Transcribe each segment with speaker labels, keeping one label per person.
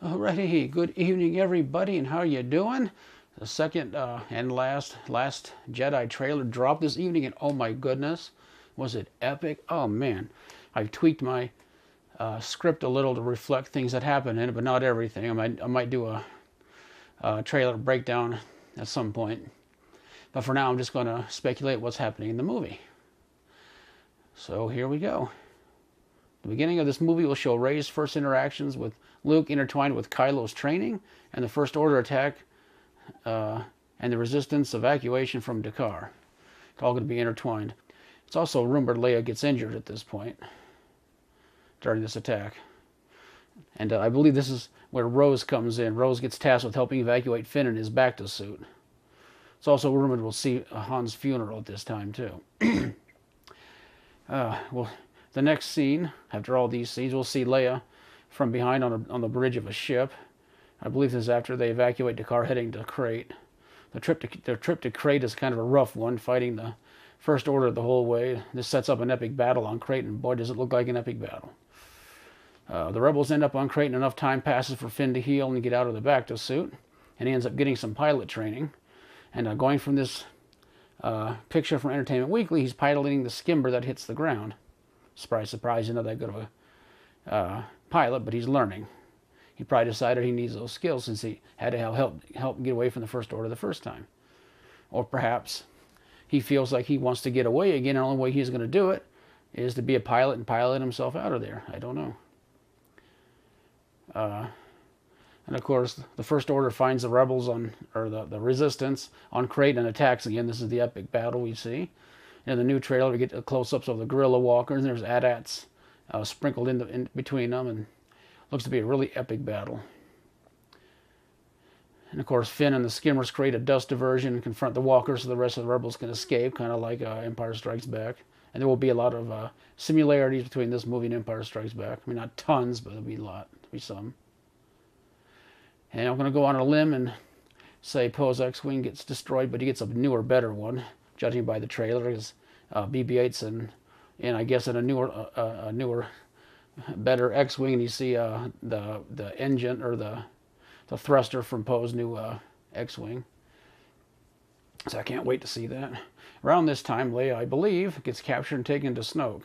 Speaker 1: Alrighty, good evening everybody, and how you doing? The second and last Jedi trailer dropped this evening, and oh my goodness, was it epic? Oh man, I've tweaked my script a little to reflect things that happen in it, but not everything. I might do a trailer breakdown at some point, but for now I'm just going to speculate what's happening in the movie. So here we go. The beginning of this movie will show Rey's first interactions with Luke intertwined with Kylo's training and the First Order attack and the Resistance evacuation from Dakar. It's all going to be intertwined. It's also rumored Leia gets injured at this point during this attack. And I believe this is where Rose comes in. Rose gets tasked with helping evacuate Finn in his bacta suit. It's also rumored we'll see Han's funeral at this time too. Well, the next scene, after all these scenes, we'll see Leia from behind on the bridge of a ship. I believe this is after they evacuate Dakar heading to Crate. Their trip to Crate is kind of a rough one, fighting the First Order the whole way. This sets up an epic battle on Crate, and boy, does it look like an epic battle. The rebels end up on Crate, and enough time passes for Finn to heal and get out of the bacta suit, and he ends up getting some pilot training. And going from this picture from Entertainment Weekly, he's piloting the skimmer that hits the ground. Surprise, surprise, he's not that good of a pilot, but he's learning. He probably decided he needs those skills since he had to help get away from the First Order the first time. Or perhaps he feels like he wants to get away again, and the only way he's going to do it is to be a pilot and pilot himself out of there. I don't know. And of course, the First Order finds the rebels the Resistance on Crate and attacks again. This is the epic battle we see. In the new trailer, we get close-ups of the guerrilla walkers, and there's AT-ATs sprinkled in between them, and looks to be a really epic battle. And of course, Finn and the skimmers create a dust diversion and confront the walkers so the rest of the rebels can escape, kind of like Empire Strikes Back. And there will be a lot of similarities between this movie and Empire Strikes Back. I mean, not tons, but there'll be a lot. There'll be some. And I'm going to go on a limb and say Poe's X-Wing gets destroyed, but he gets a newer, better one, judging by the trailer. Is BB-8's and I guess in a newer, better X-Wing, and you see the engine or the thruster from Poe's new X-Wing. So I can't wait to see that. Around this time, Leia, I believe, gets captured and taken to Snoke,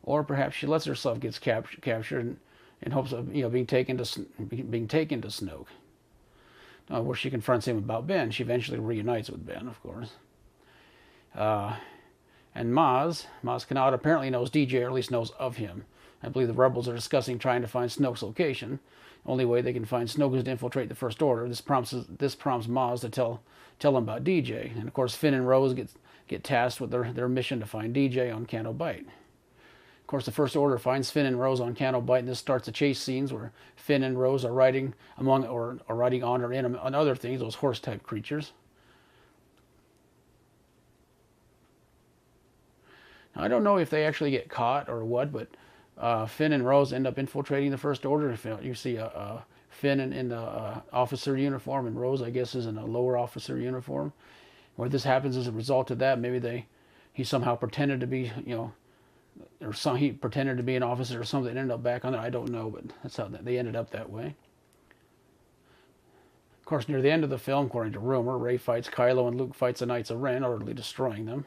Speaker 1: or perhaps she lets herself get captured in hopes of being taken to Snoke, where she confronts him about Ben. She eventually reunites with Ben, of course. And Maz Kanata apparently knows DJ, or at least knows of him. I believe the rebels are discussing trying to find Snoke's location. The only way they can find Snoke is to infiltrate the First Order. This prompts Maz to tell him about DJ. And of course, Finn and Rose get tasked with their mission to find DJ on Canto Bight. Of course, the First Order finds Finn and Rose on Canto Bight, and this starts the chase scenes where Finn and Rose are riding on or in on other things, those horse-type creatures. Now, I don't know if they actually get caught or what, but Finn and Rose end up infiltrating the First Order. You see Finn in the officer uniform, and Rose, I guess, is in a lower officer uniform. Where this happens as a result of that, maybe he somehow pretended to be, he pretended to be an officer or something and ended up back on there. I don't know, but that's how they ended up that way. Of course, near the end of the film, according to rumor, Rey fights Kylo and Luke fights the Knights of Ren, utterly destroying them.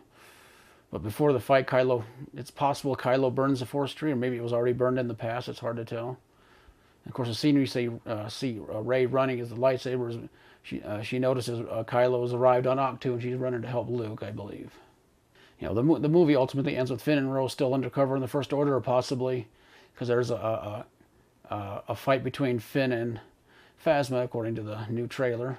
Speaker 1: But before the fight, it's possible Kylo burns the Force tree, or maybe it was already burned in the past. It's hard to tell. And of course, the scene we see Rey running as the lightsabers. She notices Kylo has arrived on ahch-to, and she's running to help Luke, I believe. The movie ultimately ends with Finn and Rose still undercover in the First Order, or possibly because there's a fight between Finn and Phasma, according to the new trailer.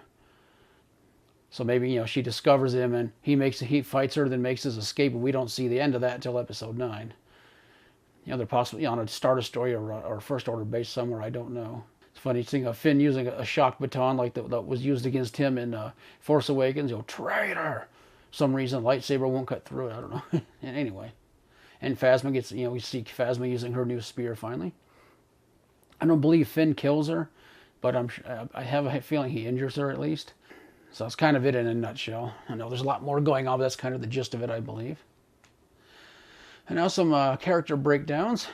Speaker 1: So maybe she discovers him and he fights her, then makes his escape, and we don't see the end of that until Episode 9. They're possibly on a Star Destroyer or First Order base somewhere. I don't know. It's funny seeing Finn using a shock baton like that was used against him in Force Awakens. Traitor! Some reason lightsaber won't cut through it. I don't know. And anyway, and Phasma gets we see Phasma using her new spear finally. I don't believe Finn kills her, but I have a feeling he injures her at least. So that's kind of it in a nutshell. I know there's a lot more going on, but that's kind of the gist of it, I believe. And now some character breakdowns.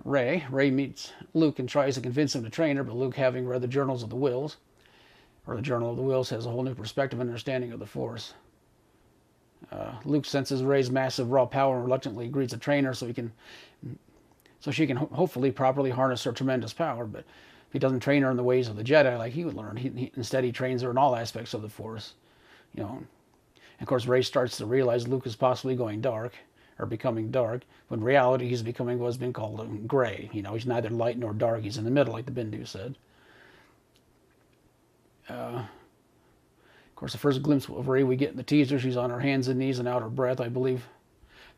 Speaker 1: Rey. Rey meets Luke and tries to convince him to train her, but Luke, having read the Journals of the Wills, or the Journal of the Wills, has a whole new perspective and understanding of the Force. Luke senses Rey's massive raw power and reluctantly agrees to train her so she can hopefully properly harness her tremendous power. But if he doesn't train her in the ways of the Jedi like he would learn, instead he trains her in all aspects of the Force. And of course, Rey starts to realize Luke is possibly going dark, or becoming dark, when in reality he's becoming what's been called gray. He's neither light nor dark. He's in the middle, like the Bindu said. Of course, the first glimpse of Rey we get in the teaser, she's on her hands and knees and out of breath, I believe.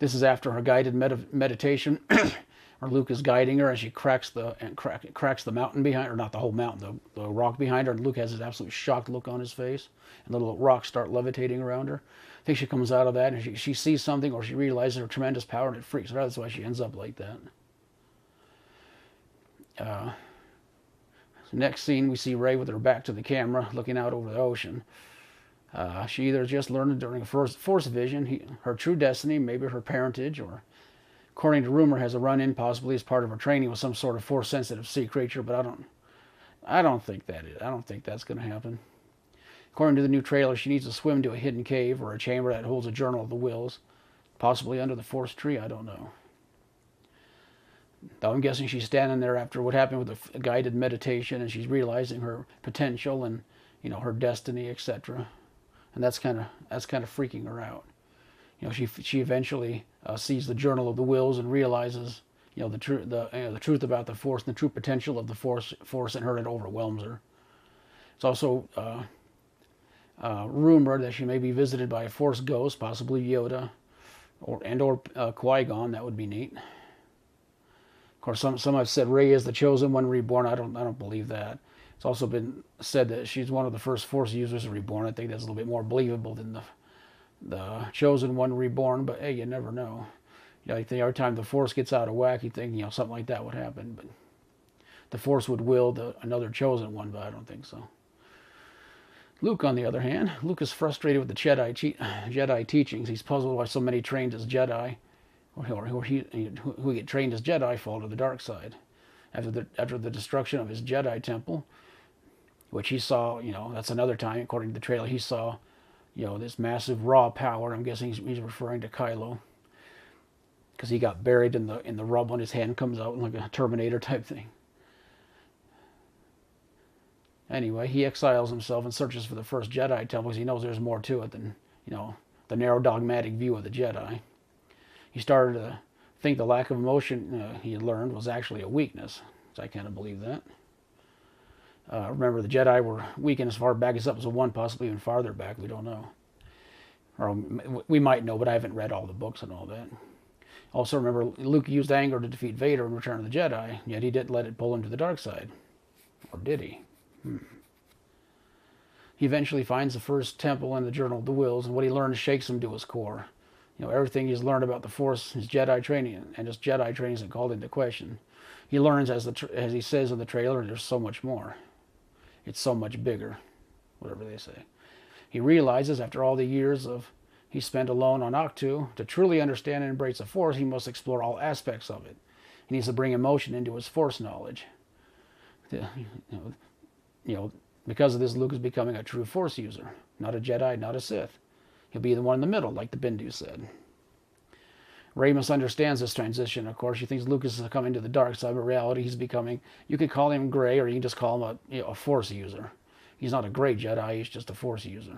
Speaker 1: This is after her guided meditation, where Luke is guiding her, and she cracks the mountain behind her, not the whole mountain, the rock behind her, and Luke has this absolute shocked look on his face, and the little rocks start levitating around her. I think she comes out of that, and she sees something, or she realizes her tremendous power, and it freaks her out. That's why she ends up like that. Next scene, we see Rey with her back to the camera, looking out over the ocean. She either just learned during a Force vision her true destiny, maybe her parentage, or, according to rumor, has a run-in possibly as part of her training with some sort of Force-sensitive sea creature. But I don't think that's going to happen. According to the new trailer, she needs to swim to a hidden cave or a chamber that holds a Journal of the Wills, possibly under the Force tree. I don't know. Now, I'm guessing she's standing there after what happened with the guided meditation, and she's realizing her potential and her destiny, etc. And that's kind of freaking her out. She eventually sees the Journal of the Wills and realizes the truth about the Force and the true potential of the Force in her, and it overwhelms her. It's also rumored that she may be visited by a Force ghost, possibly Yoda, or qui-gon. That would be neat. Of course, some have said Rey is the chosen one reborn. I don't believe that. It's also been said that she's one of the first Force users reborn. I think that's a little bit more believable than the chosen one reborn. But hey, you never know. I think every time the Force gets out of whack, you think something like that would happen. But the Force would will another chosen one, but I don't think so. Luke, on the other hand, Luke is frustrated with the Jedi teachings. He's puzzled why so many trained as Jedi, or who get trained as Jedi, fall to the dark side. After the destruction of his Jedi temple, which he saw, that's another time, according to the trailer, he saw, this massive raw power. I'm guessing he's referring to Kylo, because he got buried in the rubble and his hand comes out like a Terminator type thing. Anyway, he exiles himself and searches for the first Jedi temple because he knows there's more to it than, the narrow dogmatic view of the Jedi. He started to think the lack of emotion he had learned was actually a weakness. So I kind of believe that. Remember, the Jedi were weakened as far back as Episode 1, possibly even farther back. We don't know. Or we might know, but I haven't read all the books and all that. Also, remember, Luke used anger to defeat Vader in Return of the Jedi, yet he didn't let it pull him to the dark side. Or did he? He eventually finds the first temple in the Journal of the Wills, and what he learns shakes him to his core. Everything he's learned about the Force, his Jedi training, and his Jedi training isn't called into question. He learns, as he says in the trailer, there's so much more. It's so much bigger, whatever they say. He realizes, after all the years he spent alone on ahch-to, to truly understand and embrace the Force, he must explore all aspects of it. He needs to bring emotion into his Force knowledge. Because of this, Luke is becoming a true Force user, not a Jedi, not a Sith. He'll be the one in the middle, like the Bindu said. Rey misunderstands this transition. Of course, she thinks Luke is coming to the dark side, but in reality, he's becoming, you could call him gray, or you can just call him a Force user. He's not a gray Jedi, he's just a Force user.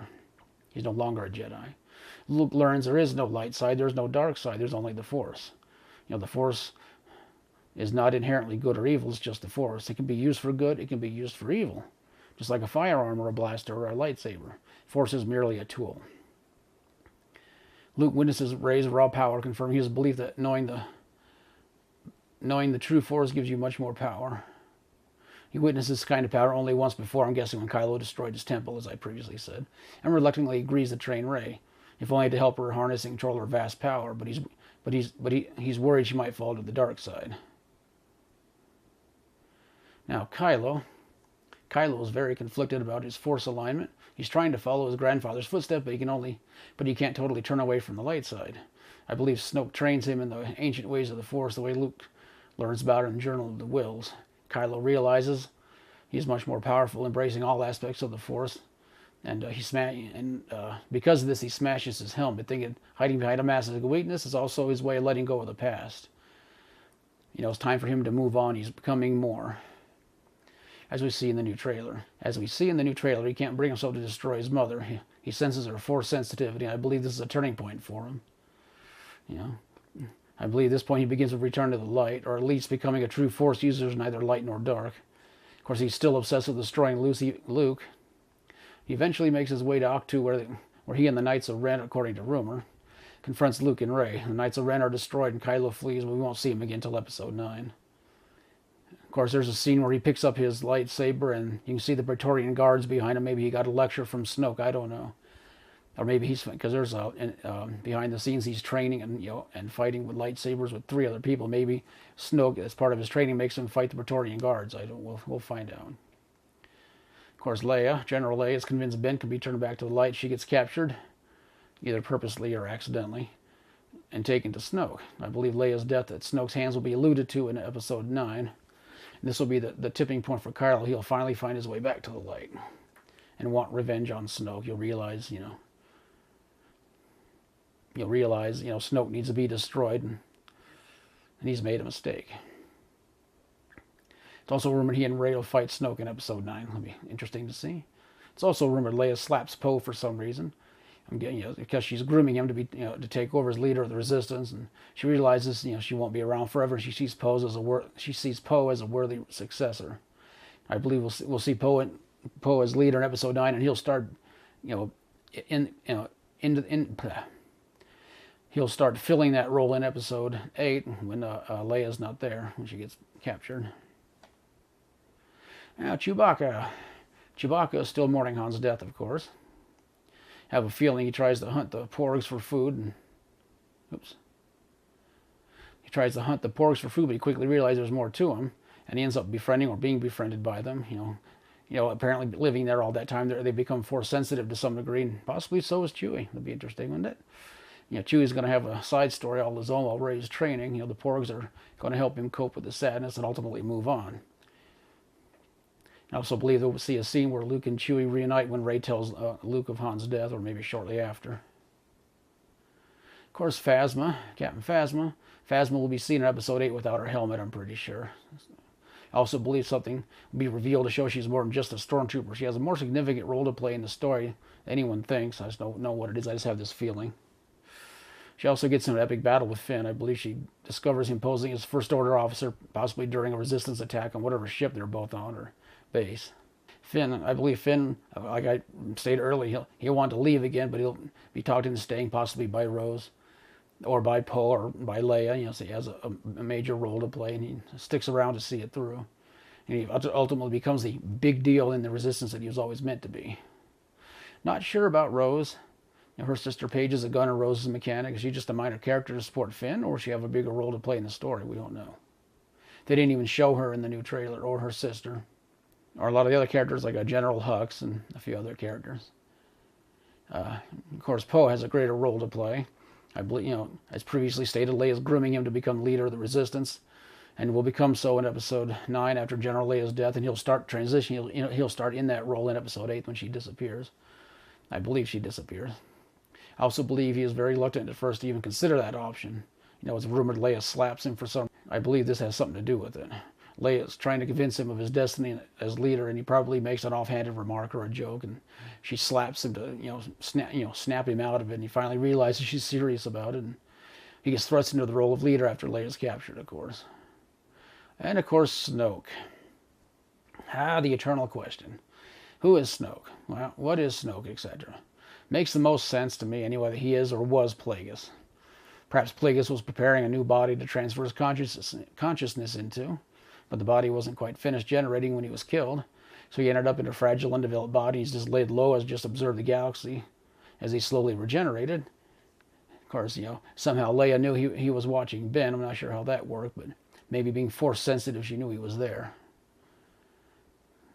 Speaker 1: He's no longer a Jedi. Luke learns there is no light side, there's no dark side, there's only the Force. The Force is not inherently good or evil, it's just the Force. It can be used for good, it can be used for evil. Just like a firearm or a blaster or a lightsaber. Force is merely a tool. Luke witnesses Rey's raw power, confirming his belief that knowing the true Force gives you much more power. He witnessed this kind of power only once before, I'm guessing when Kylo destroyed his temple, as I previously said, and reluctantly agrees to train Rey, if only to help her harness and control her vast power. But he's worried she might fall to the dark side. Now, Kylo is very conflicted about his Force alignment. He's trying to follow his grandfather's footsteps, but he can't totally turn away from the light side. I believe Snoke trains him in the ancient ways of the Force, the way Luke learns about it in the Journal of the Wills. Kylo realizes he's much more powerful, embracing all aspects of the Force, and because of this, he smashes his helmet, thinking hiding behind a massive weakness is also his way of letting go of the past. It's time for him to move on. He's becoming more, as we see in the new trailer. He can't bring himself to destroy his mother. He senses her Force sensitivity, and I believe this is a turning point for him. I believe at this point he begins to return to the light, or at least becoming a true Force user is neither light nor dark. Of course, he's still obsessed with destroying Luke. He eventually makes his way to ahch-to, where he and the Knights of Ren, according to rumor, confronts Luke and Rey. The Knights of Ren are destroyed and Kylo flees, but we won't see him again until Episode 9. Of course, there's a scene where he picks up his lightsaber and you can see the Praetorian guards behind him. Maybe he got a lecture from Snoke, I don't know. Or maybe because there's behind the scenes he's training and fighting with lightsabers with 3 other people. Maybe Snoke, as part of his training, makes him fight the Praetorian guards. We'll find out. Of course, General Leia, is convinced Ben can be turned back to the light. She gets captured, either purposely or accidentally, and taken to Snoke. I believe Leia's death at Snoke's hands will be alluded to in Episode 9. And this will be the tipping point for Kylo. He'll finally find his way back to the light and want revenge on Snoke. You'll realize, Snoke needs to be destroyed, and he's made a mistake. It's also rumored he and Rey will fight Snoke in Episode 9. It'll be interesting to see. It's also rumored Leia slaps Poe for some reason. Because she's grooming him to be, to take over as leader of the Resistance, and she realizes, she won't be around forever. She sees Poe as a worthy successor. I believe we'll see Poe as leader in Episode 9, and he'll start, he'll start filling that role in Episode 8 when Leia's not there, when she gets captured. Now, Chewbacca is still mourning Han's death, of course. I have a feeling he tries to hunt the porgs for food. He tries to hunt the porgs for food, but he quickly realizes there's more to him, and he ends up befriending or being befriended by them. Apparently living there all that time, they become Force sensitive to some degree, and possibly so is Chewie. That'd be interesting, wouldn't it? Chewie's going to have a side story all his own while Rey's training. The porgs are going to help him cope with the sadness and ultimately move on. I also believe we'll see a scene where Luke and Chewie reunite when Rey tells Luke of Han's death, or maybe shortly after. Of course, Captain Phasma. Phasma will be seen in Episode 8 without her helmet, I'm pretty sure. I also believe something will be revealed to show she's more than just a stormtrooper. She has a more significant role to play in the story than anyone thinks. I just don't know what it is. I just have this feeling. She also gets in an epic battle with Finn. I believe she discovers him posing as First Order officer, possibly during a Resistance attack on whatever ship they're both on, or base. I believe Finn, like I stated earlier, he'll want to leave again, but he'll be talked into staying, possibly by Rose, or by Poe, or by Leia. So he has a major role to play, and he sticks around to see it through. And he ultimately becomes the big deal in the Resistance that he was always meant to be. Not sure about Rose. Her sister Paige is a gunner, Rose is a mechanic. Is she just a minor character to support Finn, or does she have a bigger role to play in the story? We don't know. They didn't even show her in the new trailer, or her sister, or a lot of the other characters like General Hux and a few other characters. Of course, Poe has a greater role to play. I believe, as previously stated, Leia is grooming him to become leader of the Resistance, and will become so in Episode 9 after General Leia's death, and he'll start transitioning. He'll start in that role in Episode 8 when she disappears. I believe she disappears. I also believe he is very reluctant at first to even consider that option. It's rumored Leia slaps him for some. I believe this has something to do with it. Leia is trying to convince him of his destiny as leader, and he probably makes an offhanded remark or a joke, and she slaps him to snap him out of it. And he finally realizes she's serious about it, and he gets thrust into the role of leader after Leia's captured, of course. And of course, Snoke. The eternal question: who is Snoke? Well, what is Snoke, etc. Makes the most sense to me anyway that he is or was Plagueis. Perhaps Plagueis was preparing a new body to transfer his consciousness into, but the body wasn't quite finished generating when he was killed, so he ended up in a fragile, undeveloped body. He's just laid low as just observed the galaxy as he slowly regenerated. Of course, somehow Leia knew he was watching Ben. I'm not sure how that worked, but maybe being Force sensitive, she knew he was there.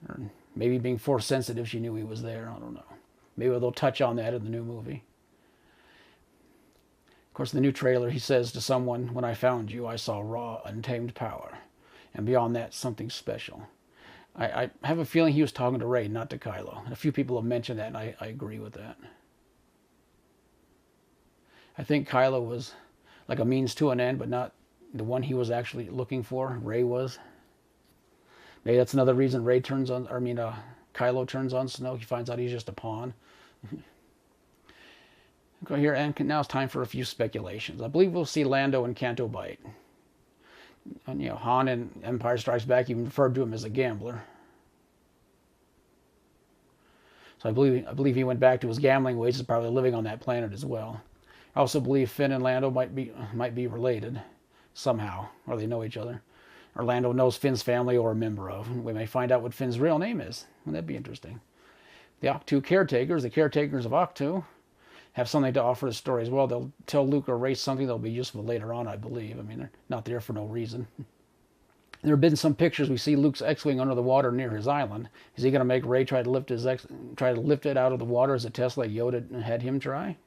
Speaker 1: Or maybe being Force sensitive, she knew he was there. I don't know. Maybe they'll touch on that in the new movie. course, in the new trailer, he says to someone, "When I found you, I saw raw, untamed power. And beyond that, something special." I have a feeling he was talking to Rey, not to Kylo. A few people have mentioned that, and I agree with that. I think Kylo was like a means to an end, but not the one he was actually looking for. Rey was. Maybe that's another reason Kylo turns on Snoke. He finds out he's just a pawn. Go here, and now it's time for a few speculations. I believe we'll see Lando and Canto Bight. And, Han in Empire Strikes Back even referred to him as a gambler. So I believe he went back to his gambling ways. He's probably living on that planet as well. I also believe Finn and Lando might be related somehow, or they know each other. Or Lando knows Finn's family or a member of. We may find out what Finn's real name is. Wouldn't that be interesting? The ahch-to caretakers, the caretakers of ahch-to, have something to offer the story as well. They'll tell Luke or Rey something that'll be useful later on, I believe. I mean, they're not there for no reason. There have been some pictures we see Luke's X-wing under the water near his island. Is he going to make Rey try to lift it out of the water as a test like Yoda had him try?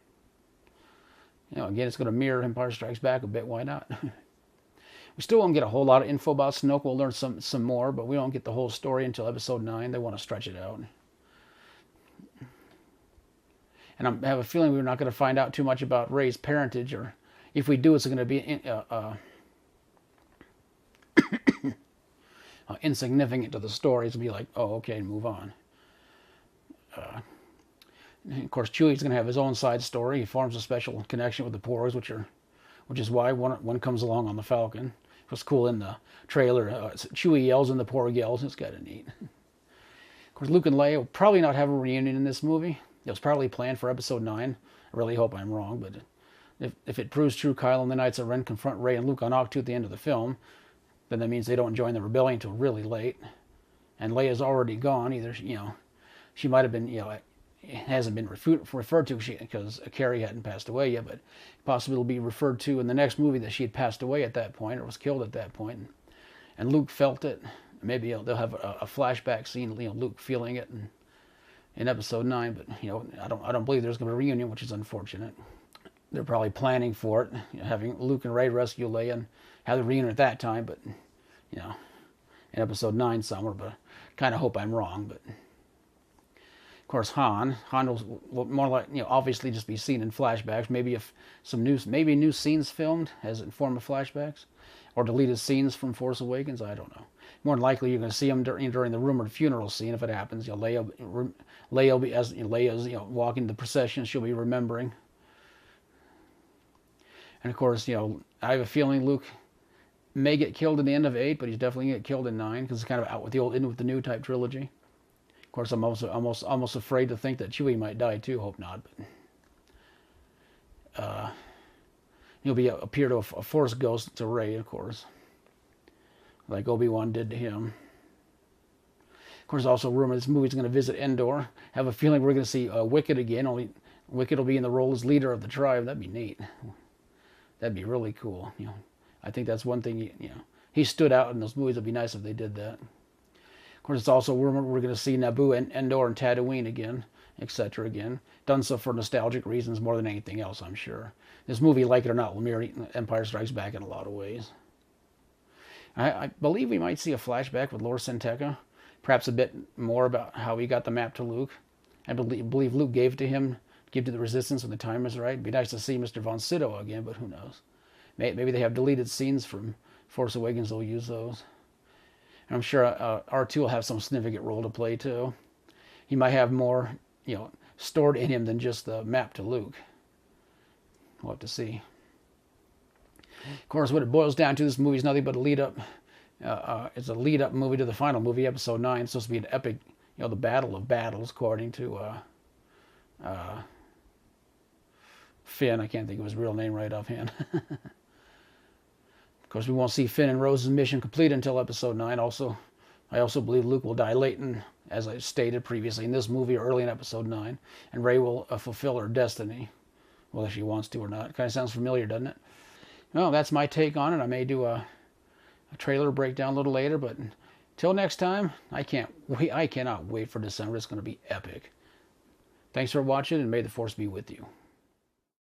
Speaker 1: Again, it's going to mirror Empire Strikes Back a bit. Why not? We still won't get a whole lot of info about Snoke. We'll learn some more, but we won't get the whole story until Episode 9. They want to stretch it out. And I have a feeling we're not going to find out too much about Rey's parentage, or if we do, it's going to be insignificant to the story. It's going to be like, oh, okay, move on. Of course, Chewie's going to have his own side story. He forms a special connection with the Porgs, which is why one comes along on the Falcon. It was cool in the trailer. Chewie yells and the Porg yells. It's kind of neat. Of course, Luke and Leia will probably not have a reunion in this movie. It was probably planned for Episode 9. I really hope I'm wrong, but if it proves true, Kylo and the Knights of Ren confront Rey and Luke on ahch-to at the end of the film, then that means they don't join the rebellion until really late. And Leia's already gone. Either she might have been, it hasn't been referred to because Carrie hadn't passed away yet, but possibly it'll be referred to in the next movie that she had passed away at that point or was killed at that point. And Luke felt it. Maybe they'll have a flashback scene, Luke feeling it in Episode 9, but I don't believe there's going to be a reunion, which is unfortunate. They're probably planning for it, having Luke and Rey rescue Leia and have the reunion at that time, but in Episode 9 somewhere. But kind of hope I'm wrong. But of course, Han will more like obviously just be seen in flashbacks. Maybe if maybe new scenes filmed as in form of flashbacks, or deleted scenes from Force Awakens. I don't know. More than likely, you're going to see him during the rumored funeral scene if it happens. Leia will be, as Leia's walking the procession, she'll be remembering. And of course, I have a feeling Luke may get killed in the end of 8, but he's definitely going to get killed in 9 because it's kind of out with the old, in with the new type trilogy. Of course, I'm also almost afraid to think that Chewie might die too. Hope not, but he'll appear to a Force ghost to Rey, of course, like Obi-Wan did to him. Of course, also rumored this movie's going to visit Endor. Have a feeling we're going to see Wicket again. Only Wicket will be in the role as leader of the tribe. That'd be neat. That'd be really cool. I think that's one thing. He stood out in those movies. It'd be nice if they did that. Of course, it's also rumored we're going to see Naboo and Endor and Tatooine again, etc. again. Done so for nostalgic reasons more than anything else, I'm sure. This movie, like it or not, will mirror Empire Strikes Back in a lot of ways. I believe we might see a flashback with Lord Senteca, perhaps a bit more about how he got the map to Luke. I believe Luke gave it to him, give to the Resistance when the time is right. It'd be nice to see Mr. Von Sydow again, but who knows? Maybe they have deleted scenes from Force Awakens. They'll use those. And I'm sure R2 will have some significant role to play too. He might have more, stored in him than just the map to Luke. We'll have to see. Of course, what it boils down to, this movie is nothing but a lead-up. It's a lead-up movie to the final movie, Episode 9. It's supposed to be an epic, the battle of battles, according to Finn. I can't think of his real name right offhand. Of course, we won't see Finn and Rose's mission complete until Episode 9. I also believe Luke will die late, as I stated previously, in this movie or early in Episode 9, and Rey will fulfill her destiny. Well, if she wants to or not. Kind of sounds familiar, doesn't it? Well, that's my take on it. I may do a trailer breakdown a little later, but until next time, I cannot wait for December. It's going to be epic. Thanks for watching, and may the Force be with you.